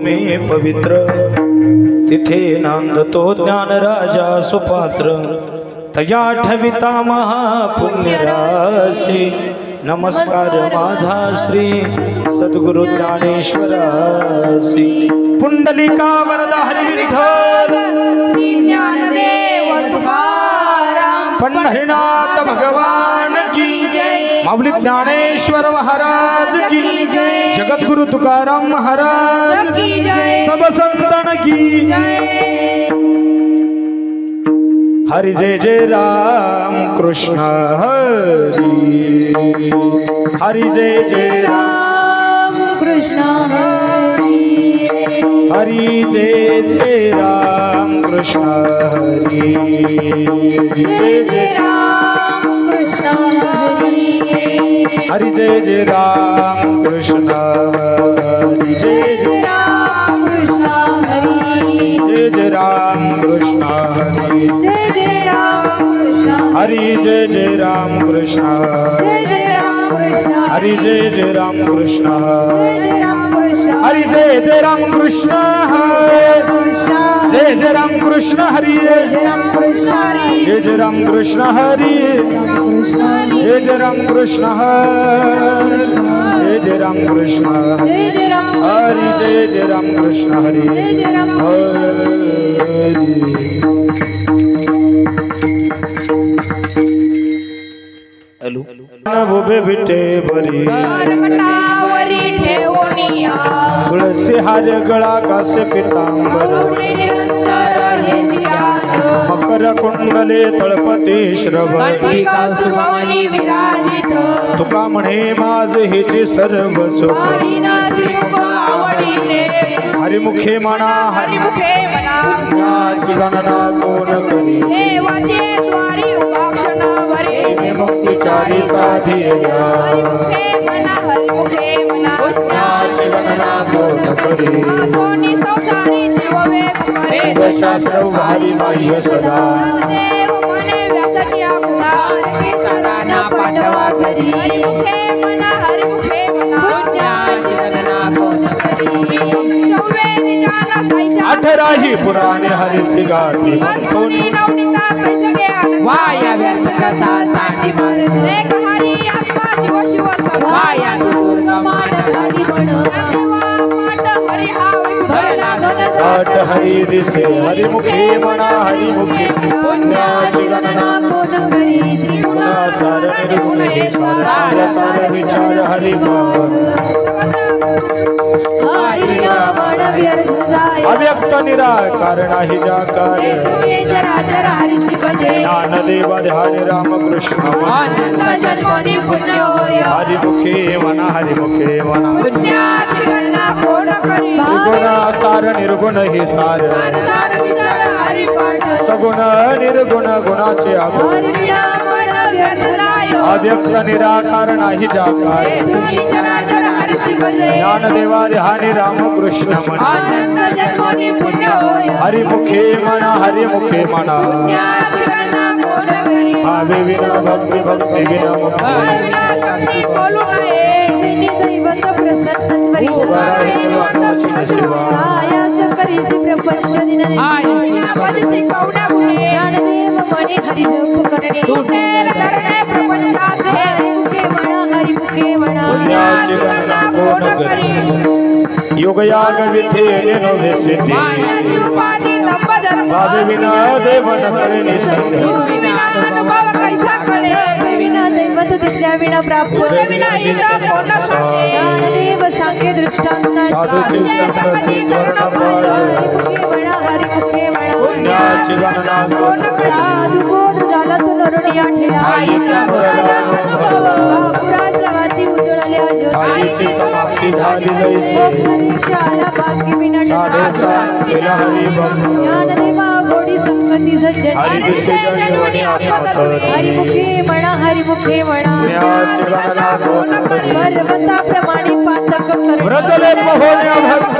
में पवित्र तिथे नांदतो ज्ञान राजा सुपात्र तया ठविता महापुण्यराशी नमस्कार माझा श्री सद्गुरु ज्ञानेश्वरासी पुंडलिका वरदा हरी विठ्ठल श्री ज्ञानदेव तुकाराम पंढरीनाथ भगवान की जय माऊली ज्ञानेश्वर महाराज की जय जगद्गुरु तुकाराम महाराज की जय सब संतन की जय हरि जय जय राम कृष्ण हरि हरि जय जय राम कृष्ण हरि हरि जय जय राम कृष्ण हरि जय जय राम कृष्ण हरि हरि जय जय राम कृष्ण हरि जय जय राम कृष्ण हरि जय जय राम कृष्ण हरि जय जय राम कृष्ण हरि जय जय राम कृष्ण जय जय राम कृष्ण हरि जय जय राम कृष्ण जय जय राम कृष्ण हरि जय जय राम कृष्ण जय जय राम कृष्ण हरि जय राम कृष्ण हरि जय जय राम कृष्ण हरि जय जय राम कृष्ण हरि जय जय राम कृष्ण जय जय राम हरि जय जय राम कृष्ण हरि जय जय राम हॅलो उभे विटे बरी करकटावरी ठेवूनिया तुळसी हार गळा कासे पितांबर गौरी निरंतर हे जियान मकर कुंडले तळपती श्रवण कंठिका सुभवनी विराजित तुका म्हणे माझ हिची सर्व सुख हरिना त्रिमुख आवडीने हरिमुखे म्हणा हरिमुखे म्हणा हरिमुखाची गणना कोण करी देवाचे द्वारी उपाक्षणावरे मुक्तीचारी साधिया हरिमुखे म्हणा हरिमुखे म्हणा पुण्याची गणना कोण करी सोनी संसारी जीववेग करे शास्त्र भारी बाह्य सदा देव मने व्यासाची आकुळा कीर्तनाना पाठवा करी हरिमुखे म्हणा पुण्याची गणना कोण करी चौवेदी जाला साईशा अठराही पुराणे हरिसी गाठी सोनी नवनीता कैसे ज्ञान वाया व्यर्थ कथा सांडी मारत एक हरी आत्मा जीव शिव सदा वाया दुर्गमान हरी म्हण देवा पाठ हरी हा भरला घन आठ हरी दिसे हरिमुखे म्हणा हरिमुखे पुण्याची गणना कोण करी गुणा सार निर्गुण हे सार सार विचार हरिमान हरिया मन व्यर्थ जाय अव्यक्त निराकार नाही जाकार चराचर हरिसी भजे ज्ञानदेव ध्यान रामकृष्ण अनंत जन्मनी पुण्य होय हरिमुखे म्हणा हरिमुखे म्हणा पुण्याची गणना कोण करी त्रिगुण सार निर्गुण हे सार सार विचार हरी पाठ सगुण निर्गुण गुणाचे आगुण हरिया मन व्यर्थ जाय अव्यक्त निराकार नाही जाकार चराचर हरिसी भजे ज्ञानदेवा ध्यान रामकृष्ण म्हणा अनंत जन्मनी पुण्य होय हरिमुखे म्हणा हरिमुखे म्हणा पुण्याची गणना कोण करी भावे विना भक्ती भक्ती विना मुक्ती हरिला शक्ती बोलू नये श्री दैवत प्रसन्न शिवा आयास करीसी प्रपंच दिनने भजसी कवडा गुणे ज्ञानदेव मने हरि जप करणे तुटेल धरणे प्रपंचाचे मुखे म्हणा हरि मुखे म्हणा पुण्याची गणना कोण करी योगयाग विधेय नव्हे सिद्धी मायाची उपाधी दंभ धर्म भावे विना देव न करे निसंदेह विना अनुभव कैसा कळे विना दैवत दिसल्या विना प्राप्त विना इंद्र कोण साचे ज्ञानदेव सांगे दृष्टांत साधूचे संगती कर्ण पाळ म्हणा हरि मुखे म्हणा पुण्याची गणना कोण करी साधू कोण झाला तो नरुनिया ठेला आईचा मुरला अनुभव पुराच्या वाती उजळल्या आईची समाप्ती झाली जैसे शाला बाकी विना साधेचा केला हरिभक्त ज्ञानदेवा गोडी संगती सज्जन हरि दिसे जन्मनी आत्मात हरि मुखे म्हणा हरि मुखे म्हणा पुण्याची गणना कोण करी पर्वता प्रमाणे पातक व्रजले पोहोण्या भक्त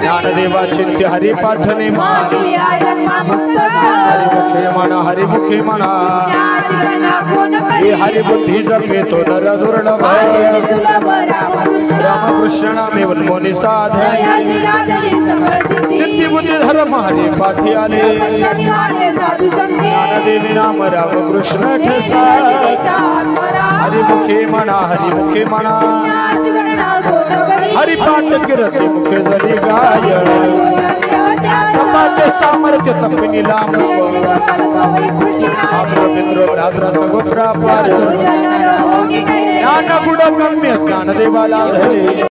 ज्ञानदेवा चिंत्य हरी पाठने हरिमुखे म्हणा हरिमुखे म्हणा हे हरिबुद्धी जपे तो नर दुर्लभ रामकृष्ण नामे वनमोनी साध सिद्धी बुद्धी धर्म हरी पाठी आले ज्ञानदेवी नाम रामकृष्ण ठसा हरिमुखे म्हणा हरिमुखे म्हणा हरिपाठ गिरते मुखे जरी गाय तपाचे सामर्थ्य तपिनी लांब मित्र भ्रात्रा सगोत्रा पार ज्ञान गुण गम्य ज्ञानदेवाला धरे